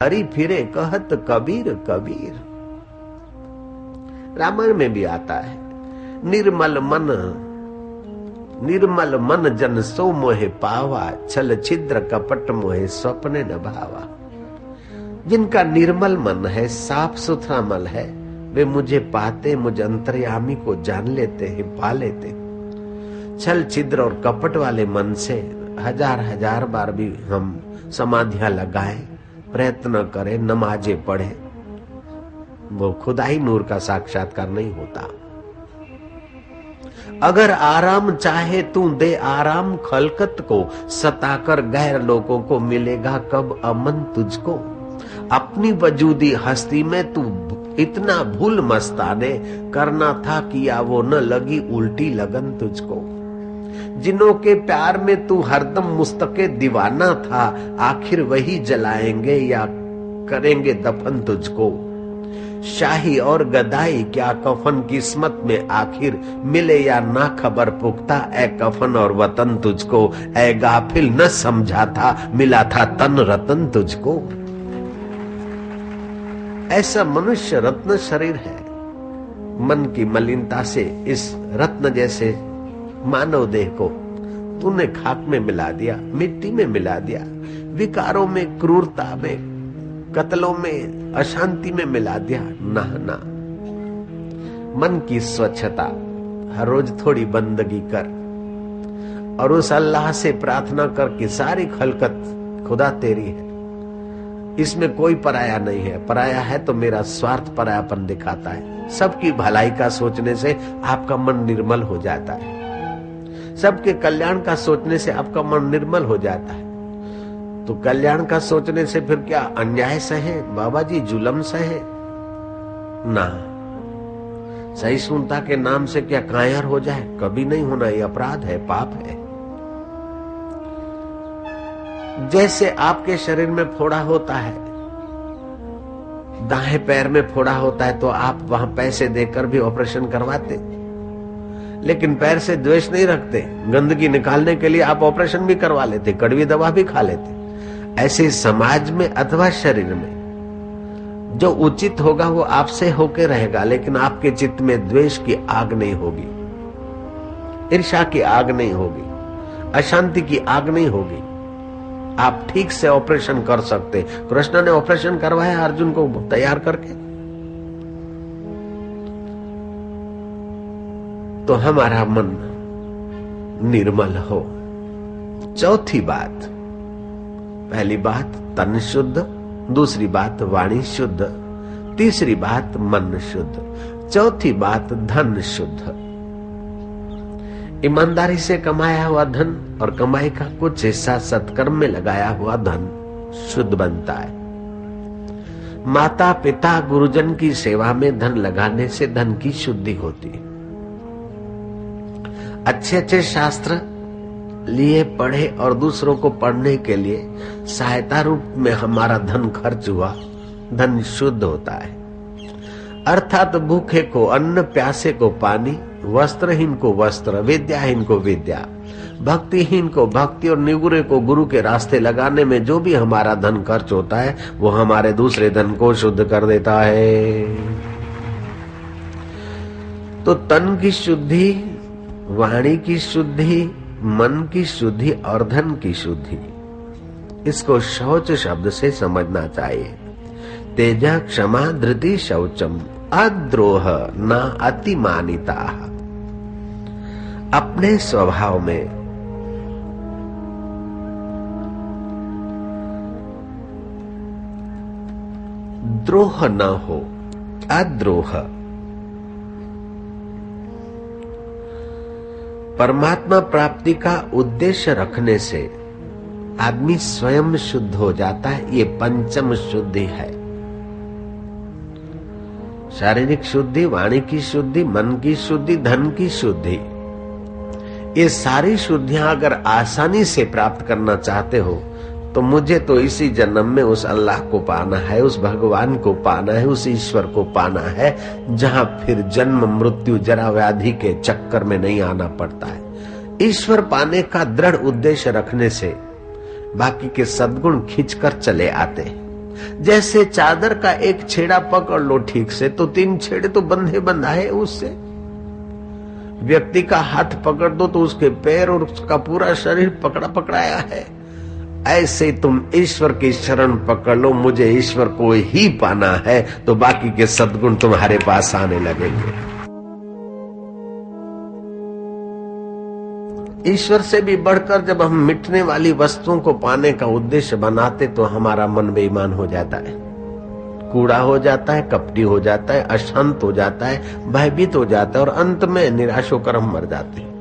हरि फिरे कहत कबीर कबीर। रामायण में भी आता है, निर्मल मन जन सो मोहे पावा, छल छिद्र कपट मोहे स्वप्ने न भावा। जिनका निर्मल मन है, साफ सुथरा मन है, वे मुझे पाते, मुझ अंतर्यामी को जान लेते हैं, पा लेते। छल छिद्र और कपट वाले मन से हजार बार भी हम समाधियां लगाएं, प्रयत्न करें, नमाजें पढ़े, वो खुदाई नूर का साक्षात्कार नहीं होता। अगर आराम चाहे तू दे आराम खलकत को, सताकर गैर लोगों को मिलेगा कब अमन तुझको। अपनी वजूदी हस्ती में तू इतना भूल मस्ताने, करना था किया वो न लगी उल्टी लगन तुझको। जिनों के प्यार में तू हरदम मुस्तके दीवाना था, आखिर वही जलाएंगे या करेंगे दफन तुझको। शाही और गदाई क्या कफन किस्मत में आखिर, मिले या ना खबर पुख्ता ए कफन और वतन तुझको। ए गाफिल न समझा था मिला था तन रतन तुझको। ऐसा मनुष्य रत्न शरीर है, मन की मलिनता से इस रत्न जैसे मानव देह को तूने खाक में मिला दिया, मिट्टी में मिला दिया, विकारों में, क्रूरता में, कत्लों में, अशांति में मिला दिया। ना, मन की स्वच्छता, हर रोज थोड़ी बंदगी कर और उस अल्लाह से प्रार्थना कर कि सारी खलकत खुदा तेरी है, इसमें कोई पराया नहीं है। पराया है तो मेरा स्वार्थ परायापन दिखाता है। सबकी भलाई का सोचने से आपका मन निर्मल हो जाता है, सबके कल्याण का सोचने से आपका मन निर्मल हो जाता है। तो कल्याण का सोचने से फिर क्या अन्याय सहे बाबा जी, जुल्म सहे ना। सहिष्णुता के नाम से क्या कायर हो जाए, कभी नहीं होना। ये अपराध है, पाप है। जैसे आपके शरीर में फोड़ा होता है, दाएं पैर में फोड़ा होता है तो आप वहां पैसे देकर भी ऑपरेशन करवाते, लेकिन पैर से द्वेष नहीं रखते। गंदगी निकालने के लिए आप ऑपरेशन भी करवा लेते, कड़वी दवा भी खा लेते। ऐसे समाज में अथवा शरीर में जो उचित होगा वो आपसे होके रहेगा, लेकिन आपके चित्त में द्वेष की आग नहीं होगी, ईर्ष्या की आग नहीं होगी, अशांति की आग नहीं होगी। आप ठीक से ऑपरेशन कर सकते। कृष्ण ने ऑपरेशन करवाया अर्जुन को तैयार करके। तो हमारा मन निर्मल हो। चौथी बात, पहली बात तन शुद्ध, दूसरी बात वाणी शुद्ध, तीसरी बात मन शुद्ध, चौथी बात धन शुद्ध। ईमानदारी से कमाया हुआ धन और कमाई का कुछ हिस्सा सत्कर्म में लगाया हुआ धन शुद्ध बनता है। माता पिता गुरुजन की सेवा में धन लगाने से धन की शुद्धि होती है। अच्छे अच्छे शास्त्र लिए पढ़े और दूसरों को पढ़ने के लिए सहायता रूप में हमारा धन खर्च हुआ, धन शुद्ध होता है। अर्थात भूखे को अन्न, प्यासे को पानी, वस्त्रहीन को वस्त्र, विद्याहीन को विद्या, भक्तिहीन को भक्ति और निगुरे को गुरु के रास्ते लगाने में जो भी हमारा धन खर्च होता है वो हमारे दूसरे धन को शुद्ध कर देता है। तो तन की शुद्धि, वाणी की शुद्धि, मन की शुद्धि और धन की शुद्धि, इसको शौच शब्द से समझना चाहिए। तेजा क्षमा धृति शौचम अद्रोह न अतिमानिता। अपने स्वभाव में द्रोह न हो, अद्रोह। परमात्मा प्राप्ति का उद्देश्य रखने से आदमी स्वयं शुद्ध हो जाता है। ये पंचम शुद्धि है। शारीरिक शुद्धि, वाणी की शुद्धि, मन की शुद्धि, धन की शुद्धि। ये सारी शुद्धियां अगर आसानी से प्राप्त करना चाहते हो तो मुझे तो इसी जन्म में उस अल्लाह को पाना है, उस भगवान को पाना है, उस ईश्वर को पाना है, जहां फिर जन्म मृत्यु जरा व्याधि के चक्कर में नहीं आना पड़ता है। ईश्वर पाने का दृढ़ उद्देश्य रखने से बाकी के सद्गुण खींचकर चले आते हैं। जैसे चादर का एक छेड़ा पकड़ लो ठीक से तो 3 छेड़े तो बंधे बंधाए उससे। व्यक्ति का हाथ पकड़ दो तो उसके पैर और उसका पूरा शरीर पकड़ा पकड़ाया है। ऐसे तुम ईश्वर की शरण पकड़ लो, मुझे ईश्वर को ही पाना है, तो बाकी के सद्गुण तुम्हारे पास आने लगेंगे। ईश्वर से भी बढ़कर जब हम मिटने वाली वस्तुओं को पाने का उद्देश्य बनाते तो हमारा मन बेईमान हो जाता है, कूड़ा हो जाता है, कपटी हो जाता है, अशांत हो जाता है, भयभीत हो जाता है और अंत में निराश होकर हम मर जाते हैं।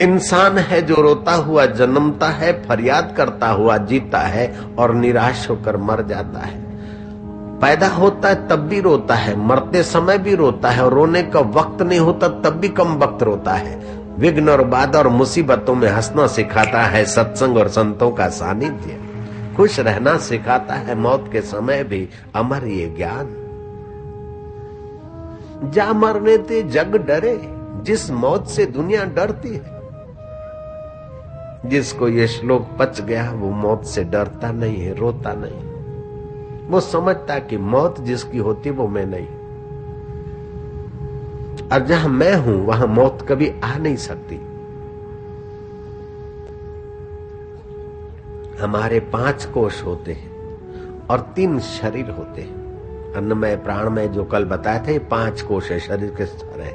इंसान है जो रोता हुआ जन्मता है, फरियाद करता हुआ जीता है और निराश होकर मर जाता है। पैदा होता है तब भी रोता है, मरते समय भी रोता है और रोने का वक्त नहीं होता तब भी कम वक्त रोता है। विघ्न और बाधा और मुसीबतों में हंसना सिखाता है सत्संग और संतों का सानिध्य, खुश रहना सिखाता है मौत के समय भी अमर ये ज्ञान। जा मरने ते जग डरे, जिस मौत से दुनिया डरती है। जिसको ये श्लोक पच गया वो मौत से डरता नहीं है, रोता नहीं, वो समझता कि मौत जिसकी होती वो मैं नहीं, और जहां मैं हूं वहां मौत कभी आ नहीं सकती। हमारे 5 कोश होते हैं और 3 शरीर होते हैं, अन्नमय प्राणमय जो कल बताए थे 5 कोश है, शरीर के स्तर है।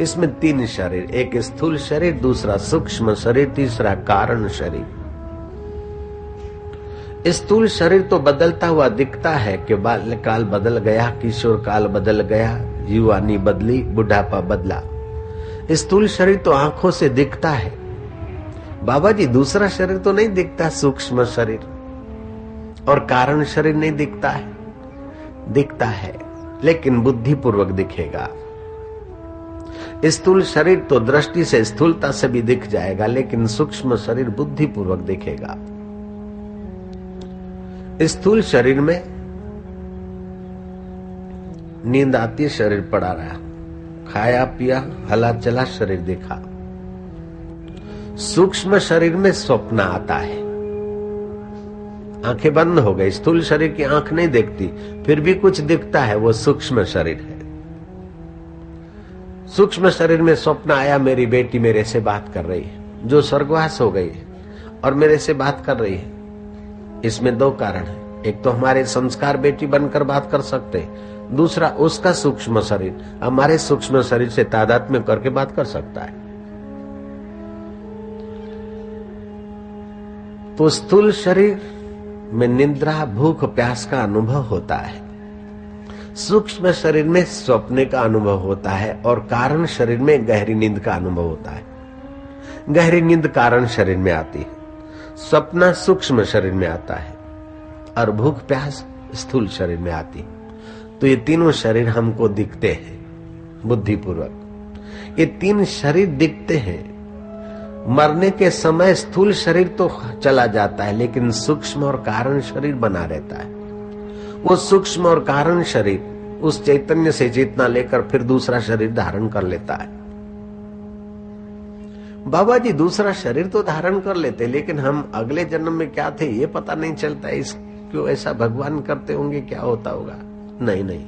इसमें 3 शरीर, एक स्थूल शरीर, दूसरा सूक्ष्म शरीर, तीसरा कारण शरीर। स्थूल शरीर तो बदलता हुआ दिखता है कि बाल्यकाल बदल गया, किशोर काल बदल गया, युवानी बदली, बुढ़ापा बदला। स्थूल शरीर तो आंखों से दिखता है। बाबा जी दूसरा शरीर तो नहीं दिखता, सूक्ष्म शरीर और कारण शरीर नहीं दिखता है, दिखता है लेकिन बुद्धिपूर्वक दिखेगा। स्थूल शरीर तो दृष्टि से स्थूलता से भी दिख जाएगा, लेकिन सूक्ष्म शरीर बुद्धिपूर्वक दिखेगा। स्थूल शरीर में नींद आती, शरीर पड़ा रहा, खाया पिया, हला चला, शरीर देखा। सूक्ष्म शरीर में स्वप्न आता है, आंखें बंद हो गई, स्थूल शरीर की आंख नहीं देखती, फिर भी कुछ दिखता है, वो सूक्ष्म शरीर है। सूक्ष्म शरीर में स्वप्न आया, मेरी बेटी मेरे से बात कर रही है, जो स्वर्गवास हो गई है और मेरे से बात कर रही है। इसमें 2 कारण है, एक तो हमारे संस्कार बेटी बनकर बात कर सकते हैं, दूसरा उसका सूक्ष्म शरीर हमारे सूक्ष्म शरीर से तादात्म्य करके बात कर सकता है। तो स्थूल शरीर में निद्रा, भूख, प्यास का अनुभव होता है, सूक्ष्म शरीर में स्वप्न का अनुभव होता है और कारण शरीर में गहरी नींद का अनुभव होता है। गहरी नींद कारण शरीर में आती है, स्वप्न सूक्ष्म शरीर में आता है और भूख प्यास स्थूल शरीर में आती है। तो ये तीनों शरीर हमको दिखते हैं बुद्धिपूर्वक। ये 3 शरीर दिखते हैं। मरने के समय स्थूल शरीर तो चला जाता है, लेकिन सूक्ष्म और कारण शरीर बना रहता है। वो सूक्ष्म और कारण शरीर उस चैतन्य से चेतना लेकर फिर दूसरा शरीर धारण कर लेता है। बाबा जी दूसरा शरीर तो धारण कर लेते, लेकिन हम अगले जन्म में क्या थे ये पता नहीं चलता। इसको ऐसा भगवान करते होंगे, क्या होता होगा? नहीं नहीं,